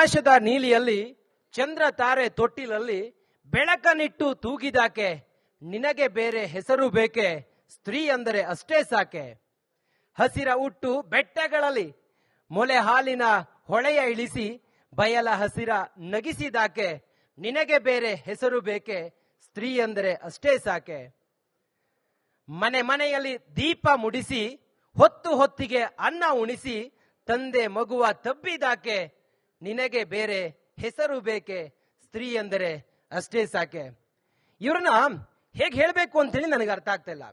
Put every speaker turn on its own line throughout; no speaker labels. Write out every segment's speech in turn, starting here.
ಆಕಾಶದ ನೀಲಿಯಲ್ಲಿ ಚಂದ್ರ ತಾರೆ ತೊಟ್ಟಿಲಲ್ಲಿ ಬೆಳಕನಿಟ್ಟು ತೂಗಿದಾಕೆ, ನಿನಗೆ ಬೇರೆ ಹೆಸರು ಬೇಕೆ, ಸ್ತ್ರೀ ಅಂದರೆ ಅಷ್ಟೇ ಸಾಕೆ. ಹಸಿರ ಹುಟ್ಟು ಬೆಟ್ಟಗಳಲ್ಲಿ ಮೊಲೆ ಹಾಲಿನ ಹೊಳೆಯ ಇಳಿಸಿ, ಬಯಲ ಹಸಿರ ನಗಿಸಿದಾಕೆ, ನಿನಗೆ ಬೇರೆ ಹೆಸರು ಬೇಕೆ, ಸ್ತ್ರೀ ಅಂದರೆ ಅಷ್ಟೇ ಸಾಕೆ. ಮನೆ ಮನೆಯಲ್ಲಿ ದೀಪ ಮುಡಿಸಿ, ಹೊತ್ತು ಹೊತ್ತಿಗೆ ಅನ್ನ ಉಣಿಸಿ, ತಂದೆ ಮಗುವ ತಬ್ಬಿದಾಕೆ, ನಿನಗೆ ಬೇರೆ ಹೆಸರು ಬೇಕೆ, ಸ್ತ್ರೀ ಅಂದರೆ ಅಷ್ಟೇ ಸಾಕೆ. ಇವ್ರನ್ನ ಹೇಗೆ ಹೇಳಬೇಕು ಅಂತೇಳಿ ನನಗೆ ಅರ್ಥ ಆಗ್ತಾ ಇಲ್ಲ.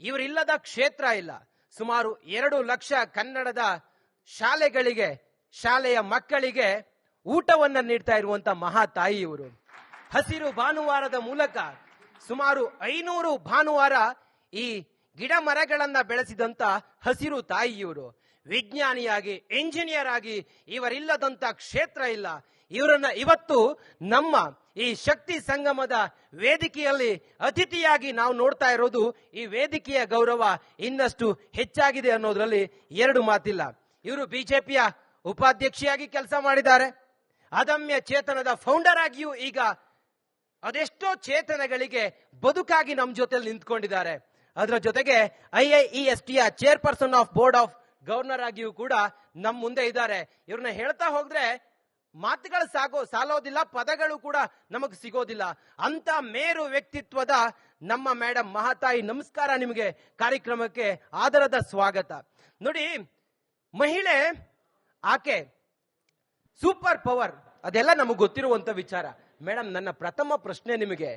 ಇವರಿಲ್ಲದ ಕ್ಷೇತ್ರ ಇಲ್ಲ. ಸುಮಾರು 2 ಲಕ್ಷ ಕನ್ನಡದ ಶಾಲೆಗಳಿಗೆ, ಶಾಲೆಯ ಮಕ್ಕಳಿಗೆ ಊಟವನ್ನ ನೀಡ್ತಾ ಇರುವಂತ ಮಹಾ ತಾಯಿ ಇವರು. ಹಸಿರು ಭಾನುವಾರದ ಮೂಲಕ ಸುಮಾರು 500 ಭಾನುವಾರ ಈ ಗಿಡ ಮರಗಳನ್ನ ಬೆಳೆಸಿದಂತ ಹಸಿರು ತಾಯಿ ಇವರು. ವಿಜ್ಞಾನಿಯಾಗಿ, ಇಂಜಿನಿಯರ್ ಆಗಿ ಇವರಿಲ್ಲದಂತ ಕ್ಷೇತ್ರ ಇಲ್ಲ. ಇವರನ್ನ ಇವತ್ತು ನಮ್ಮ ಈ ಶಕ್ತಿ ಸಂಗಮದ ವೇದಿಕೆಯಲ್ಲಿ ಅತಿಥಿಯಾಗಿ ನಾವು ನೋಡ್ತಾ ಇರೋದು, ಈ ವೇದಿಕೆಯ ಗೌರವ ಇನ್ನಷ್ಟು ಹೆಚ್ಚಾಗಿದೆ ಅನ್ನೋದ್ರಲ್ಲಿ 2 ಮಾತಿಲ್ಲ. ಇವರು ಬಿಜೆಪಿಯ ಉಪಾಧ್ಯಕ್ಷಿಯಾಗಿ ಕೆಲಸ ಮಾಡಿದ್ದಾರೆ. ಅದಮ್ಯ ಚೇತನದ ಫೌಂಡರ್ ಆಗಿಯೂ ಈಗ ಅದೆಷ್ಟೋ ಚೇತನಗಳಿಗೆ ಬದುಕಾಗಿ ನಮ್ಮ ಜೊತೆಲಿ ನಿಂತ್ಕೊಂಡಿದ್ದಾರೆ. ಅದರ ಜೊತೆಗೆ IIESTಯ chairperson of board of governor ಆಗಿಯೂ ಕೂಡ ನಮ್ಮ ಮುಂದೆ ಇದ್ದಾರೆ. ಇವ್ರನ್ನ ಹೇಳ್ತಾ ಹೋದ್ರೆ ಮಾತುಗಳು ಸಾಲೋದಿಲ್ಲ, ಪದಗಳು ಕೂಡ ನಮಗೆ ಸಿಗೋದಿಲ್ಲ. ಅಂತ ಮೇರು ವ್ಯಕ್ತಿತ್ವದ ನಮ್ಮ ಮೇಡಮ್ ಮಹಾತಾಯಿ, ನಮಸ್ಕಾರ ನಿಮಗೆ. ಕಾರ್ಯಕ್ರಮಕ್ಕೆ ಆದರದ ಸ್ವಾಗತ. ನೋಡಿ, ಮಹಿಳೆ ಆಕೆ ಸೂಪರ್ ಪವರ್, ಅದೆಲ್ಲ ನಮಗೆ ಗೊತ್ತಿರುವಂತ ವಿಚಾರ. ಮೇಡಮ್, ನನ್ನ ಪ್ರಥಮ ಪ್ರಶ್ನೆ ನಿಮಗೆ,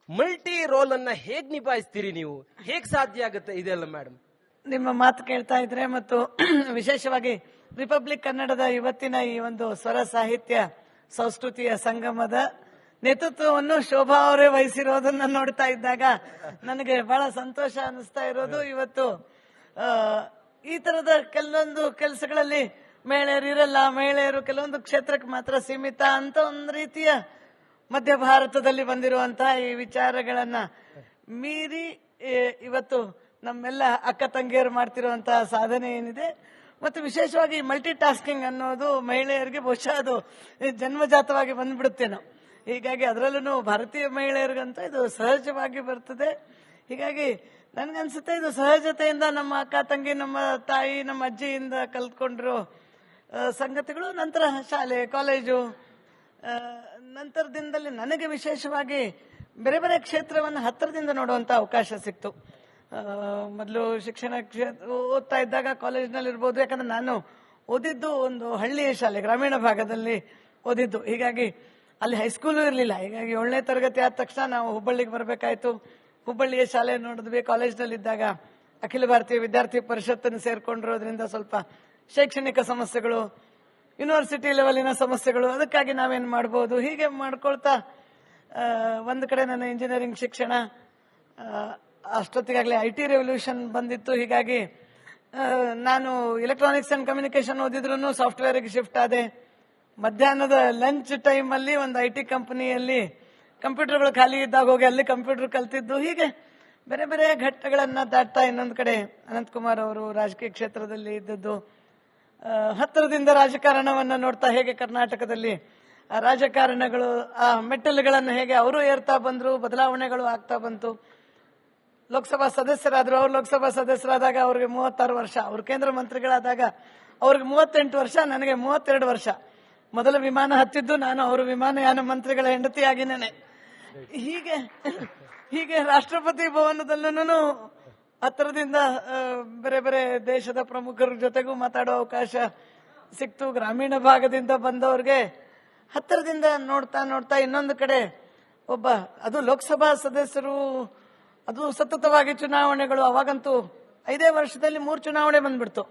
ಮಲ್ಟಿ ರೋಲ್ ಅನ್ನ ಹೇಗ್ ನಿಭಾಯಿಸ್ತೀರಿ ನೀವು? ಹೇಗ್ ಸಾಧ್ಯ ಆಗುತ್ತೆ ಇದೆಲ್ಲ ಮೇಡಮ್?
ನಿಮ್ಮ ಮಾತು ಕೇಳ್ತಾ ಇದ್ರೆ ಮತ್ತು ವಿಶೇಷವಾಗಿ ರಿಪಬ್ಲಿಕ್ ಕನ್ನಡದ ಇವತ್ತಿನ ಈ ಒಂದು ಸ್ವರ ಸಾಹಿತ್ಯ ಸಂಸ್ಕೃತಿಯ ಸಂಗಮದ ನೇತೃತ್ವವನ್ನು ಶೋಭಾ ಅವರೇ ವಹಿಸಿರೋದನ್ನ ನೋಡ್ತಾ ಇದ್ದಾಗ ನನಗೆ ಬಹಳ ಸಂತೋಷ ಅನಿಸ್ತಾ ಇರೋದು. ಇವತ್ತು ಈ ತರದ ಕೆಲವೊಂದು ಕೆಲಸಗಳಲ್ಲಿ ಮಹಿಳೆಯರು ಇರಲ್ಲ, ಮಹಿಳೆಯರು ಕೆಲವೊಂದು ಕ್ಷೇತ್ರಕ್ಕೆ ಮಾತ್ರ ಸೀಮಿತ ಅಂತ ಒಂದು ರೀತಿಯ ಮಧ್ಯ ಭಾರತದಲ್ಲಿ ಬಂದಿರುವಂತಹ ಈ ವಿಚಾರಗಳನ್ನ ಮೀರಿ ಇವತ್ತು ನಮ್ಮೆಲ್ಲ ಅಕ್ಕ ತಂಗಿಯರು ಮಾಡ್ತಿರುವಂತಹ ಸಾಧನೆ ಏನಿದೆ, ಮತ್ತು ವಿಶೇಷವಾಗಿ ಮಲ್ಟಿ ಟಾಸ್ಕಿಂಗ್ ಅನ್ನೋದು ಮಹಿಳೆಯರಿಗೆ ಬಹುಶಃ ಅದು ಜನ್ಮಜಾತವಾಗಿ ಬಂದ್ಬಿಡುತ್ತೇನೋ. ಹೀಗಾಗಿ ಅದರಲ್ಲೂ ಭಾರತೀಯ ಮಹಿಳೆಯರಿಗಂತ ಇದು ಸಹಜವಾಗಿ ಬರ್ತದೆ. ಹೀಗಾಗಿ ನನ್ಗನ್ಸುತ್ತೆ ಇದು ಸಹಜತೆಯಿಂದ ನಮ್ಮ ಅಕ್ಕ ತಂಗಿ, ನಮ್ಮ ತಾಯಿ, ನಮ್ಮ ಅಜ್ಜಿಯಿಂದ ಕಲ್ತ್ಕೊಂಡಿರೋ ಸಂಗತಿಗಳು. ನಂತರ ಶಾಲೆ, ಕಾಲೇಜು, ನಂತರ ದಿನದಲ್ಲಿ ನನಗೆ ವಿಶೇಷವಾಗಿ ಬೇರೆ ಬೇರೆ ಕ್ಷೇತ್ರವನ್ನು ಹತ್ತಿರದಿಂದ ನೋಡುವಂತ ಅವಕಾಶ ಸಿಕ್ತು. ಮೊದಲು ಶಿಕ್ಷಣ ಓದ್ತಾ ಇದ್ದಾಗ ಕಾಲೇಜ್ನಲ್ಲಿ ಇರ್ಬೋದು, ಯಾಕಂದ್ರೆ ನಾನು ಓದಿದ್ದು ಒಂದು ಹಳ್ಳಿಯ ಶಾಲೆ, ಗ್ರಾಮೀಣ ಭಾಗದಲ್ಲಿ ಓದಿದ್ದು. ಹೀಗಾಗಿ ಅಲ್ಲಿ ಹೈಸ್ಕೂಲು ಇರಲಿಲ್ಲ. ಹೀಗಾಗಿ 7ನೇ ತರಗತಿ ಆದ ತಕ್ಷಣ ನಾವು ಹುಬ್ಬಳ್ಳಿಗೆ ಬರಬೇಕಾಯ್ತು. ಹುಬ್ಬಳ್ಳಿಯ ಶಾಲೆ ನೋಡಿದ್ವಿ. ಕಾಲೇಜ್ನಲ್ಲಿ ಇದ್ದಾಗ ಅಖಿಲ ಭಾರತೀಯ ವಿದ್ಯಾರ್ಥಿ ಪರಿಷತ್ತನ್ನು ಸೇರ್ಕೊಂಡಿರೋದ್ರಿಂದ ಸ್ವಲ್ಪ ಶೈಕ್ಷಣಿಕ ಸಮಸ್ಯೆಗಳು, ಯೂನಿವರ್ಸಿಟಿ ಲೆವೆಲಿನ ಸಮಸ್ಯೆಗಳು, ಅದಕ್ಕಾಗಿ ನಾವೇನು ಮಾಡ್ಬೋದು ಹೀಗೆ ಮಾಡ್ಕೊಳ್ತಾ ಒಂದು ಕಡೆ ನನ್ನ ಇಂಜಿನಿಯರಿಂಗ್ ಶಿಕ್ಷಣ, ಅಷ್ಟೊತ್ತಿಗಾಗಲೇ IT ರೆವಲ್ಯೂಷನ್ ಬಂದಿತ್ತು. ಹೀಗಾಗಿ ನಾನು ಎಲೆಕ್ಟ್ರಾನಿಕ್ಸ್ ಅಂಡ್ ಕಮ್ಯುನಿಕೇಶನ್ ಓದಿದ್ರು ಸಾಫ್ಟ್ವೇರ್ಗೆ ಶಿಫ್ಟ್ ಆದೆ. ಮಧ್ಯಾಹ್ನದ ಲಂಚ್ ಟೈಮ್ ಅಲ್ಲಿ ಒಂದು IT ಕಂಪನಿಯಲ್ಲಿ ಕಂಪ್ಯೂಟರ್ಗಳು ಖಾಲಿ ಇದ್ದಾಗ ಹೋಗಿ ಅಲ್ಲಿ ಕಂಪ್ಯೂಟರ್ ಕಲ್ತಿದ್ದು. ಹೀಗೆ ಬೇರೆ ಬೇರೆ ಘಟ್ಟಗಳನ್ನ ದಾಟ್ತಾ ಇನ್ನೊಂದು ಕಡೆ ಅನಂತಕುಮಾರ್ ಅವರು ರಾಜಕೀಯ ಕ್ಷೇತ್ರದಲ್ಲಿ ಇದ್ದದ್ದು, ಹತ್ತಿರದಿಂದ ರಾಜಕಾರಣವನ್ನ ನೋಡ್ತಾ ಹೇಗೆ ಕರ್ನಾಟಕದಲ್ಲಿ ರಾಜಕಾರಣಗಳು ಆ ಮೆಟ್ಟಲುಗಳನ್ನು ಹೇಗೆ ಅವರು ಏರ್ತಾ ಬಂದ್ರು, ಬದಲಾವಣೆಗಳು ಆಗ್ತಾ ಬಂತು. ಲೋಕಸಭಾ ಸದಸ್ಯರಾದ್ರು. ಅವ್ರು ಲೋಕಸಭಾ ಸದಸ್ಯರಾದಾಗ ಅವ್ರಿಗೆ 36 ವರ್ಷ, ಅವ್ರು ಕೇಂದ್ರ ಮಂತ್ರಿಗಳಾದಾಗ ಅವ್ರಿಗೆ 38 ವರ್ಷ, ನನಗೆ 32 ವರ್ಷ. ಮೊದಲ ವಿಮಾನ ಹತ್ತಿದ್ದು ನಾನು ಅವರು ವಿಮಾನಯಾನ ಮಂತ್ರಿಗಳ ಹೆಂಡತಿಯಾಗಿನೇನೆ. ಹೀಗೆ ರಾಷ್ಟ್ರಪತಿ ಭವನದಲ್ಲೂ ಹತ್ತಿರದಿಂದ ಬೇರೆ ಬೇರೆ ದೇಶದ ಪ್ರಮುಖರ ಜೊತೆಗೂ ಮಾತಾಡೋ ಅವಕಾಶ ಸಿಕ್ತು. ಗ್ರಾಮೀಣ ಭಾಗದಿಂದ ಬಂದವ್ರಿಗೆ ಹತ್ತಿರದಿಂದ ನೋಡ್ತಾ ನೋಡ್ತಾ ಇನ್ನೊಂದು ಕಡೆ ಅದು ಲೋಕಸಭಾ ಸದಸ್ಯರು, ಅದು ಸತತವಾಗಿ ಚುನಾವಣೆಗಳು. ಅವಾಗಂತೂ 5 ವರ್ಷದಲ್ಲಿ 3 ಚುನಾವಣೆ ಬಂದ್ಬಿಡ್ತು.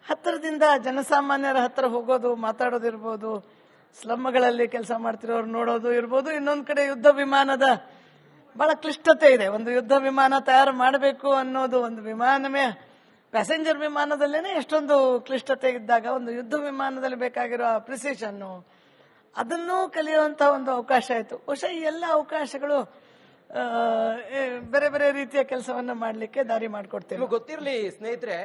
ಹತ್ತಿರದಿಂದ ಜನಸಾಮಾನ್ಯರ ಹತ್ತಿರ ಹೋಗೋದು, ಮಾತಾಡೋದಿರ್ಬೋದು, ಸ್ಲಮ್ಗಳಲ್ಲಿ ಕೆಲಸ ಮಾಡ್ತಿರೋರು ನೋಡೋದು ಇರ್ಬೋದು. ಇನ್ನೊಂದು ಕಡೆ ಯುದ್ಧ ವಿಮಾನದ ಬಹಳ ಕ್ಲಿಷ್ಟತೆ ಇದೆ. ಒಂದು ಯುದ್ಧ ವಿಮಾನ ತಯಾರು ಮಾಡಬೇಕು ಅನ್ನೋದು, ಒಂದು ವಿಮಾನವೇ ಪ್ಯಾಸೆಂಜರ್ ವಿಮಾನದಲ್ಲೇನೆ ಎಷ್ಟೊಂದು ಕ್ಲಿಷ್ಟತೆ ಇದ್ದಾಗ ಒಂದು ಯುದ್ಧ ವಿಮಾನದಲ್ಲಿ ಬೇಕಾಗಿರೋ ಪ್ರಿಸಿಷನ್, ಅದನ್ನೂ ಕಲಿಯುವಂತಹ ಒಂದು ಅವಕಾಶ ಆಯಿತು. ಬಹುಶಃ ಈ ಎಲ್ಲ ಅವಕಾಶಗಳು ಬೇರೆ ಬೇರೆ ರೀತಿಯ ಕೆಲಸವನ್ನ ಮಾಡಲಿಕ್ಕೆ ದಾರಿ ಮಾಡಿಕೊಡ್ತೇವೆ.
ಗೊತ್ತಿರಲಿ ಸ್ನೇಹಿತರೆ,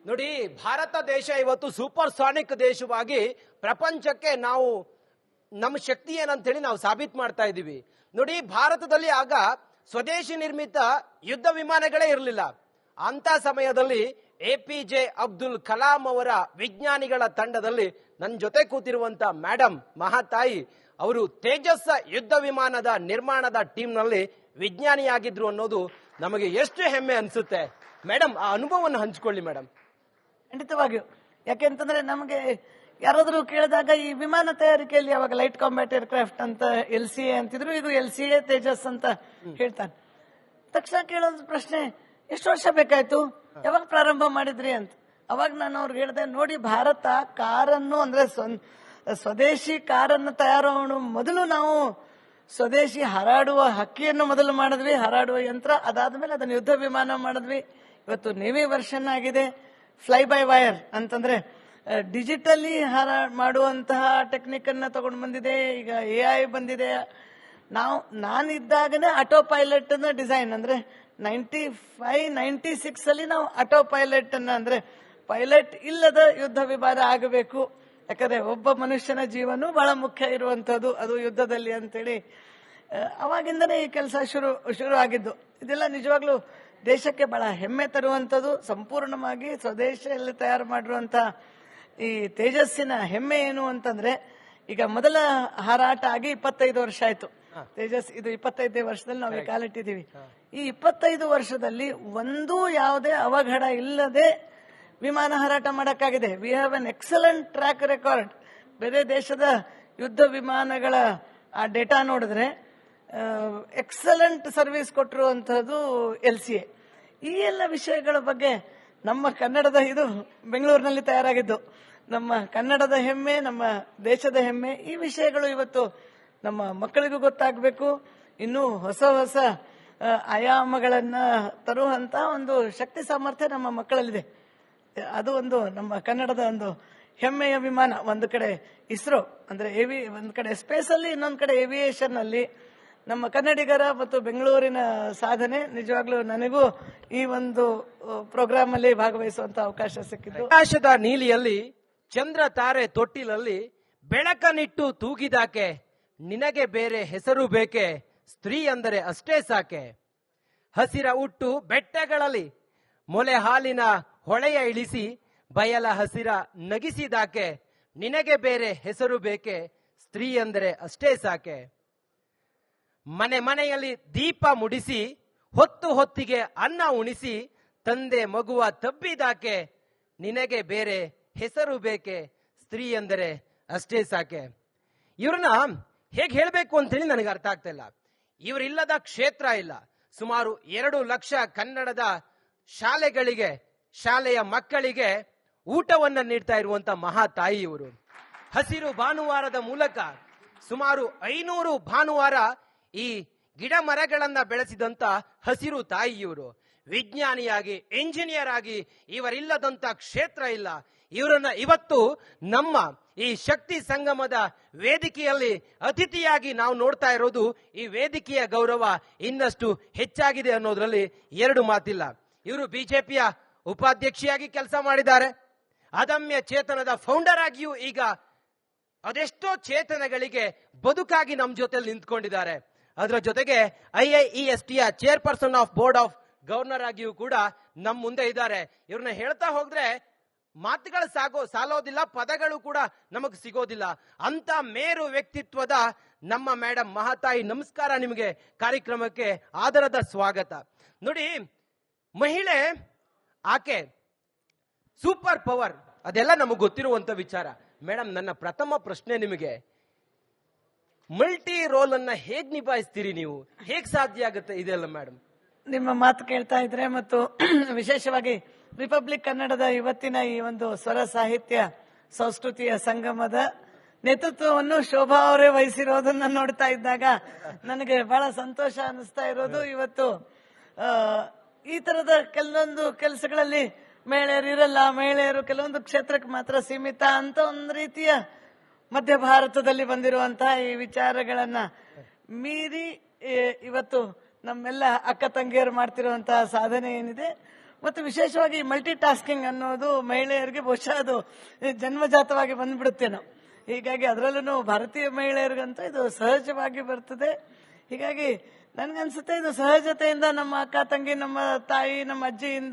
ನೋಡಿ, ಭಾರತ ದೇಶ ಇವತ್ತು ಸೂಪರ್ ಸಾನಿಕ್ ದೇಶವಾಗಿ ಪ್ರಪಂಚಕ್ಕೆ ನಾವು ನಮ್ಮ ಶಕ್ತಿ ಏನಂತೇಳಿ ನಾವು ಸಾಬೀತು ಮಾಡ್ತಾ ಇದ್ದೀವಿ. ನೋಡಿ, ಭಾರತದಲ್ಲಿ ಆಗ ಸ್ವದೇಶಿ ನಿರ್ಮಿತ ಯುದ್ಧ ವಿಮಾನಗಳೇ ಇರಲಿಲ್ಲ. ಅಂತ ಸಮಯದಲ್ಲಿ APJ ಅಬ್ದುಲ್ ಕಲಾಂ ಅವರ ವಿಜ್ಞಾನಿಗಳ ತಂಡದಲ್ಲಿ ನನ್ನ ಜೊತೆ ಕೂತಿರುವಂತ ಮೇಡಮ್ ಮಹಾತಾಯಿ ಅವರು ತೇಜಸ್ ಯುದ್ಧ ವಿಮಾನದ ನಿರ್ಮಾಣದ ಟೀಮ್ನಲ್ಲಿ ವಿಜ್ಞಾನಿಯಾಗಿದ್ರು ಅನ್ನೋದು ನಮಗೆ ಎಷ್ಟು ಹೆಮ್ಮೆ ಅನ್ಸುತ್ತೆ. ಮೇಡಮ್, ಆ ಅನುಭವವನ್ನು ಹಂಚಿಕೊಳ್ಳಿ ಮೇಡಮ್.
ಖಂಡಿತವಾಗಿಯೂ. ಯಾಕೆಂತಂದ್ರೆ ನಮಗೆ ಯಾರಾದ್ರೂ ಕೇಳಿದಾಗ ಈ ವಿಮಾನ ತಯಾರಿಕೆಯಲ್ಲಿ ಅವಾಗ ಲೈಟ್ ಕಾಂಬ್ಯಾಟ್ ಏರ್ಕ್ರಾಫ್ಟ್ ಅಂತ LCA ಅಂತಿದ್ರು, ಇದು LCA ತೇಜಸ್ ಅಂತ ಹೇಳ್ತಾನೆ. ತಕ್ಷಣ ಕೇಳೋದು ಪ್ರಶ್ನೆ, ಎಷ್ಟು ವರ್ಷ ಬೇಕಾಯ್ತು, ಯಾವಾಗ ಪ್ರಾರಂಭ ಮಾಡಿದ್ರಿ ಅಂತ. ಅವಾಗ ನಾನು ಅವ್ರಿಗೆ ಹೇಳಿದೆ, ನೋಡಿ, ಭಾರತ ಕಾರನ್ನು ಅಂದ್ರೆ ಸ್ವದೇಶಿ ಕಾರನ್ನು ತಯಾರು ಮೊದಲು ನಾವು ಸ್ವದೇಶಿ ಹಾರಾಡುವ ಹಕ್ಕಿಯನ್ನು ಮೊದಲು ಮಾಡಿದ್ವಿ, ಹಾರಾಡುವ ಯಂತ್ರ. ಅದಾದ್ಮೇಲೆ ಅದನ್ನು ಯುದ್ಧ ವಿಮಾನ ಮಾಡಿದ್ವಿ. ಇವತ್ತು ನೇವಿ ವರ್ಷನ್ ಆಗಿದೆ. ಫ್ಲೈ ಬೈ ವೈರ್ ಅಂತಂದ್ರೆ ಡಿಜಿಟಲಿ ಮಾಡುವಂತಹ ಟೆಕ್ನಿಕ್ ಅನ್ನ ತಗೊಂಡು ಬಂದಿದೆ. ಈಗ AI ಬಂದಿದೆ. ನಾನಿದ್ದಾಗನೇ ಆಟೋ ಪೈಲಟ್ ಅನ್ನ ಡಿಸೈನ್ ಅಂದ್ರೆ 95-96 ಅಲ್ಲಿ ನಾವು ಆಟೋ ಪೈಲಟ್ ಅನ್ನ ಅಂದ್ರೆ ಪೈಲಟ್ ಇಲ್ಲದ ಯುದ್ಧ ವಿಮಾನ ಆಗಬೇಕು. ಯಾಕಂದ್ರೆ ಒಬ್ಬ ಮನುಷ್ಯನ ಜೀವನ ಬಹಳ ಮುಖ್ಯ ಇರುವಂತದ್ದು ಅದು ಯುದ್ಧದಲ್ಲಿ ಅಂತೇಳಿ ಅವಾಗಿಂದನೇ ಈ ಕೆಲಸ ಶುರು ಆಗಿದ್ದು. ಇದೆಲ್ಲ ನಿಜವಾಗ್ಲೂ ದೇಶಕ್ಕೆ ಬಹಳ ಹೆಮ್ಮೆ ತರುವಂತದ್ದು. ಸಂಪೂರ್ಣವಾಗಿ ಸ್ವದೇಶದಲ್ಲಿ ತಯಾರು ಮಾಡಿರುವಂತ ಈ ತೇಜಸ್ಸಿನ ಹೆಮ್ಮೆ ಏನು ಅಂತಂದ್ರೆ, ಈಗ ಮೊದಲ ಹಾರಾಟ ಆಗಿ 25 ವರ್ಷ ಆಯ್ತು. ತೇಜಸ್ ಇದು 25ನೇ ವರ್ಷದಲ್ಲಿ ನಾವು ಕಾಲಿಟ್ಟಿದ್ದೀವಿ. ಈ 25 ವರ್ಷದಲ್ಲಿ ಒಂದೂ ಯಾವುದೇ ಅವಘಡ ಇಲ್ಲದೆ ವಿಮಾನ ಹಾರಾಟ ಮಾಡಕ್ಕಾಗಿದೆ. We have an excellent track record. ಬೇರೆ ದೇಶದ ಯುದ್ಧ ವಿಮಾನಗಳ ಆ ಡೇಟಾ ನೋಡಿದ್ರೆ ಎಕ್ಸಲೆಂಟ್ ಸರ್ವಿಸ್ ಕೊಟ್ಟಿರುವಂತಹದ್ದು LCA. ಈ ಎಲ್ಲ ವಿಷಯಗಳ ಬಗ್ಗೆ ನಮ್ಮ ಕನ್ನಡದ ಇದು ಬೆಂಗಳೂರಿನಲ್ಲಿ ತಯಾರಾಗಿದ್ದು ನಮ್ಮ ಕನ್ನಡದ ಹೆಮ್ಮೆ, ನಮ್ಮ ದೇಶದ ಹೆಮ್ಮೆ. ಈ ವಿಷಯಗಳು ಇವತ್ತು ನಮ್ಮ ಮಕ್ಕಳಿಗೂ ಗೊತ್ತಾಗಬೇಕು. ಇನ್ನೂ ಹೊಸ ಹೊಸ ಆಯಾಮಗಳನ್ನ ತರುವಂತ ಒಂದು ಶಕ್ತಿ ಸಾಮರ್ಥ್ಯ ನಮ್ಮ ಮಕ್ಕಳಲ್ಲಿದೆ. ಅದು ಒಂದು ನಮ್ಮ ಕನ್ನಡದ ಒಂದು ಹೆಮ್ಮೆಯ ವಿಮಾನ. ಒಂದು ಕಡೆ ಇಸ್ರೋ ಅಂದ್ರೆ ಒಂದು ಕಡೆ ಸ್ಪೇಸ್ ಅಲ್ಲಿ, ಇನ್ನೊಂದು ಕಡೆ ಏವಿಯೇಷನ್ ಅಲ್ಲಿ ನಮ್ಮ ಕನ್ನಡಿಗರ ಮತ್ತು ಬೆಂಗಳೂರಿನ ಸಾಧನೆ ನಿಜವಾಗ್ಲೂ ನನಗೂ ಈ ಒಂದು ಪ್ರೋಗ್ರಾಮ್ ಅಲ್ಲಿ ಭಾಗವಹಿಸುವಂತ ಅವಕಾಶ ಸಿಕ್ಕಿದ್ದು.
ಆಕಾಶದ ನೀಲಿಯಲ್ಲಿ ಚಂದ್ರ ತಾರೆ ತೊಟ್ಟಿಲಲ್ಲಿ ಬೆಳಕನಿಟ್ಟು ತೂಗಿದಾಕೆ, ನಿನಗೆ ಬೇರೆ ಹೆಸರು ಬೇಕೆ, ಸ್ತ್ರೀ ಅಂದರೆ ಅಷ್ಟೇ ಸಾಕೆ. ಹಸಿರ ಹುಟ್ಟು ಬೆಟ್ಟಗಳಲ್ಲಿ ಮೊಲೆ ಹಾಲಿನ ಹೊಳೆಯ ಇಳಿಸಿ, ಬಯಲ ಹಸಿರ ನಗಿಸಿದಾಕೆ, ನಿನಗೆ ಬೇರೆ ಹೆಸರು ಬೇಕೆ, ಸ್ತ್ರೀ ಅಂದರೆ ಅಷ್ಟೇ ಸಾಕೆ. ಮನೆ ಮನೆಯಲ್ಲಿ ದೀಪ ಮುಡಿಸಿ, ಹೊತ್ತು ಹೊತ್ತಿಗೆ ಅನ್ನ ಉಣಿಸಿ, ತಂದೆ ಮಗುವ ತಬ್ಬಿದಾಕೆ, ನಿನಗೆ ಬೇರೆ ಹೆಸರು ಬೇಕೆ, ಸ್ತ್ರೀ ಎಂದರೆ ಅಷ್ಟೇ ಸಾಕೆ. ಇವ್ರನ್ನ ಹೇಗೆ ಹೇಳಬೇಕು ಅಂತೇಳಿ ನನಗೆ ಅರ್ಥ ಆಗ್ತಾ ಇಲ್ಲ. ಇವರಿಲ್ಲದ ಕ್ಷೇತ್ರ ಇಲ್ಲ. ಸುಮಾರು 2 ಲಕ್ಷ ಕನ್ನಡದ ಶಾಲೆಯ ಮಕ್ಕಳಿಗೆ ಊಟವನ್ನ ನೀಡ್ತಾ ಇರುವಂತ ಮಹಾತಾಯಿ ಇವರು. ಹಸಿರು ಭಾನುವಾರದ ಮೂಲಕ ಸುಮಾರು 500 ಭಾನುವಾರ ಈ ಗಿಡ ಮರಗಳನ್ನ ಬೆಳೆಸಿದಂತ ಹಸಿರು ತಾಯಿ ಇವರು. ವಿಜ್ಞಾನಿಯಾಗಿ, ಇಂಜಿನಿಯರ್ ಆಗಿ ಇವರಿಲ್ಲದಂತ ಕ್ಷೇತ್ರ ಇಲ್ಲ. ಇವರನ್ನ ಇವತ್ತು ನಮ್ಮ ಈ ಶಕ್ತಿ ಸಂಗಮದ ವೇದಿಕೆಯಲ್ಲಿ ಅತಿಥಿಯಾಗಿ ನಾವು ನೋಡ್ತಾ ಇರೋದು, ಈ ವೇದಿಕೆಯ ಗೌರವ ಇನ್ನಷ್ಟು ಹೆಚ್ಚಾಗಿದೆ ಅನ್ನೋದ್ರಲ್ಲಿ 2 ಮಾತಿಲ್ಲ. ಇವರು ಬಿಜೆಪಿಯ ಉಪಾಧ್ಯಕ್ಷಿಯಾಗಿ ಕೆಲಸ ಮಾಡಿದ್ದಾರೆ. ಅದಮ್ಯ ಚೇತನದ ಫೌಂಡರ್ ಆಗಿಯೂ ಈಗ ಅದೆಷ್ಟೋ ಚೇತನಗಳಿಗೆ ಬದುಕಾಗಿ ನಮ್ಮ ಜೊತೆಲಿ ನಿಂತ್ಕೊಂಡಿದ್ದಾರೆ. ಅದರ ಜೊತೆಗೆ IIESTಯ chairperson of board of governor ಆಗಿಯೂ ಕೂಡ ನಮ್ಮ ಮುಂದೆ ಇದ್ದಾರೆ. ಇವ್ರನ್ನ ಹೇಳ್ತಾ ಹೋದ್ರೆ ಮಾತುಗಳು ಸಾಲೋದಿಲ್ಲ, ಪದಗಳು ಕೂಡ ನಮಗೆ ಸಿಗೋದಿಲ್ಲ. ಅಂತ ಮೇರು ವ್ಯಕ್ತಿತ್ವದ ನಮ್ಮ ಮೇಡಮ್ ಮಹಾತಾಯಿ, ನಮಸ್ಕಾರ ನಿಮಗೆ. ಕಾರ್ಯಕ್ರಮಕ್ಕೆ ಆದರದ ಸ್ವಾಗತ. ನೋಡಿ, ಮಹಿಳೆ ಆಕೆ ಸೂಪರ್ ಪವರ್, ಅದೆಲ್ಲ ನಮಗೆ ಗೊತ್ತಿರುವಂತ ವಿಚಾರ. ಮೇಡಮ್, ನನ್ನ ಪ್ರಥಮ ಪ್ರಶ್ನೆ ನಿಮಗೆ, ಮಲ್ಟಿ ರೋಲ್ ಅನ್ನ ಹೇಗ್ ನಿಭಾಯಿಸ್ತೀರಿ ನೀವು? ಹೇಗ್ ಸಾಧ್ಯ ಆಗುತ್ತೆ ಇದೆಲ್ಲ ಮೇಡಮ್?
ನಿಮ್ಮ ಮಾತು ಕೇಳ್ತಾ ಇದ್ರೆ ಮತ್ತು ವಿಶೇಷವಾಗಿ ರಿಪಬ್ಲಿಕ್ ಕನ್ನಡದ ಇವತ್ತಿನ ಈ ಒಂದು ಸ್ವರ ಸಾಹಿತ್ಯ ಸಂಸ್ಕೃತಿಯ ಸಂಗಮದ ನೇತೃತ್ವವನ್ನು ಶೋಭಾ ಅವರೇ ವಹಿಸಿರೋದನ್ನ ನೋಡ್ತಾ ಇದ್ದಾಗ ನನಗೆ ಬಹಳ ಸಂತೋಷ ಅನಿಸ್ತಾ ಇರೋದು. ಇವತ್ತು ಈ ತರದ ಕೆಲವೊಂದು ಕೆಲಸಗಳಲ್ಲಿ ಮಹಿಳೆಯರು ಇರಲ್ಲ, ಮಹಿಳೆಯರು ಕೆಲವೊಂದು ಕ್ಷೇತ್ರಕ್ಕೆ ಮಾತ್ರ ಸೀಮಿತ ಅಂತ ಒಂದು ರೀತಿಯ ಮಧ್ಯ ಭಾರತದಲ್ಲಿ ಬಂದಿರುವಂತಹ ಈ ವಿಚಾರಗಳನ್ನ ಮೀರಿ ಇವತ್ತು ನಮ್ಮೆಲ್ಲ ಅಕ್ಕ ತಂಗಿಯರು ಮಾಡ್ತಿರುವಂತಹ ಸಾಧನೆ ಏನಿದೆ, ಮತ್ತು ವಿಶೇಷವಾಗಿ ಮಲ್ಟಿ ಟಾಸ್ಕಿಂಗ್ ಅನ್ನೋದು ಮಹಿಳೆಯರಿಗೆ ಬಹುಶಃ ಅದು ಜನ್ಮಜಾತವಾಗಿ ಬಂದ್ಬಿಡುತ್ತೇನೋ. ಹೀಗಾಗಿ ಅದರಲ್ಲೂ ಭಾರತೀಯ ಮಹಿಳೆಯರಿಗಂತೂ ಇದು ಸಹಜವಾಗಿ ಬರ್ತದೆ. ಹೀಗಾಗಿ ನನ್ಗನ್ಸುತ್ತೆ ಇದು ಸಹಜತೆಯಿಂದ ನಮ್ಮ ಅಕ್ಕ ತಂಗಿ, ನಮ್ಮ ತಾಯಿ, ನಮ್ಮ ಅಜ್ಜಿಯಿಂದ